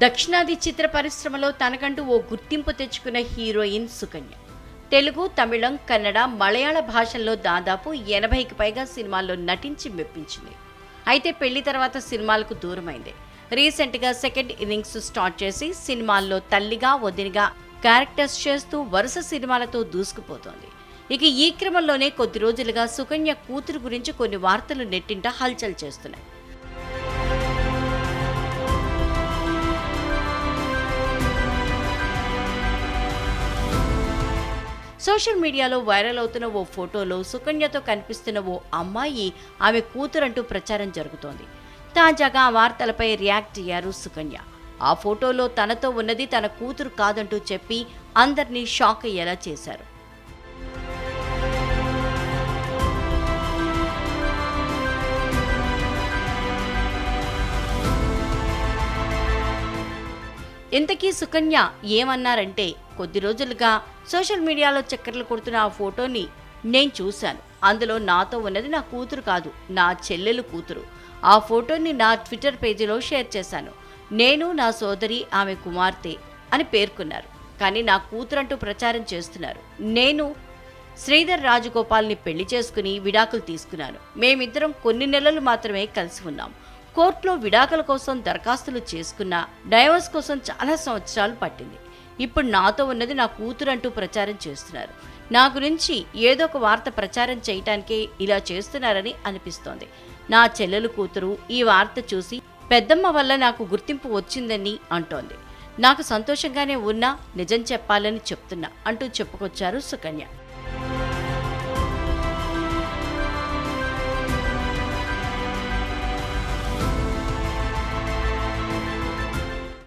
దక్షిణాది చిత్ర పరిశ్రమలో తనకంటూ ఓ గుర్తింపు తెచ్చుకున్న హీరోయిన్ సుకన్య. తెలుగు, తమిళం, కన్నడ, మలయాళ భాషల్లో దాదాపు 80కి పైగా సినిమాల్లో నటించి మెప్పించింది. అయితే పెళ్లి తర్వాత సినిమాలకు దూరమైంది. రీసెంట్గా సెకండ్ ఇన్నింగ్స్ స్టార్ట్ చేసి సినిమాల్లో తల్లిగా, వదినిగా క్యారెక్టర్స్ చేస్తూ వరుస సినిమాలతో దూసుకుపోతోంది. ఇక ఈ క్రమంలోనే కొద్ది రోజులుగా సుకన్య కూతురు గురించి కొన్ని వార్తలు నెట్టింట హల్చల్ చేస్తున్నాయి. సోషల్ మీడియాలో వైరల్ అవుతున్న ఓ ఫోటోలో సుకన్యతో కనిపిస్తున్న ఓ అమ్మాయి ఆమె కూతురంటూ ప్రచారం జరుగుతోంది. తాజాగా ఆ వార్తలపై రియాక్ట్ అయ్యారు సుకన్య. ఆ ఫోటోలో తనతో ఉన్నది తన కూతురు కాదంటూ చెప్పి అందర్నీ షాక్ అయ్యేలా చేశారు. ఇంతకీ సుకన్య ఏమన్నారంటే, కొద్ది రోజులుగా సోషల్ మీడియాలో చక్కర్లు కొడుతున్న ఆ ఫోటోని నేను చూశాను. అందులో నాతో ఉన్నది నా కూతురు కాదు, నా చెల్లెలు కూతురు. ఆ ఫోటోని నా ట్విట్టర్ పేజీలో షేర్ చేశాను. నేను, నా సోదరి, ఆమె కుమార్తె అని పేర్కొన్నారు. కానీ నా కూతురంటూ ప్రచారం చేస్తున్నారు. నేను శ్రీధర్ రాజగోపాల్ని పెళ్లి చేసుకుని విడాకులు తీసుకున్నాను. మేమిద్దరం కొన్ని నెలలు మాత్రమే కలిసి ఉన్నాం. కోర్టులో విడాకుల కోసం దరఖాస్తులు చేసుకున్నా డైవర్స్ కోసం చాలా సంవత్సరాలు పట్టింది. ఇప్పుడు నాతో ఉన్నది నా కూతురు అంటూ ప్రచారం చేస్తున్నారు. నా గురించి ఏదో ఒక వార్త ప్రచారం చేయటానికే ఇలా చేస్తున్నారని అనిపిస్తోంది. నా చెల్లెలు కూతురు ఈ వార్త చూసి పెద్దమ్మ వల్ల నాకు గుర్తింపు వచ్చిందని అంటోంది. నాకు సంతోషంగానే ఉన్నా నిజం చెప్పాలని చెప్తున్నా అంటూ చెప్పుకొచ్చారు సుకన్య.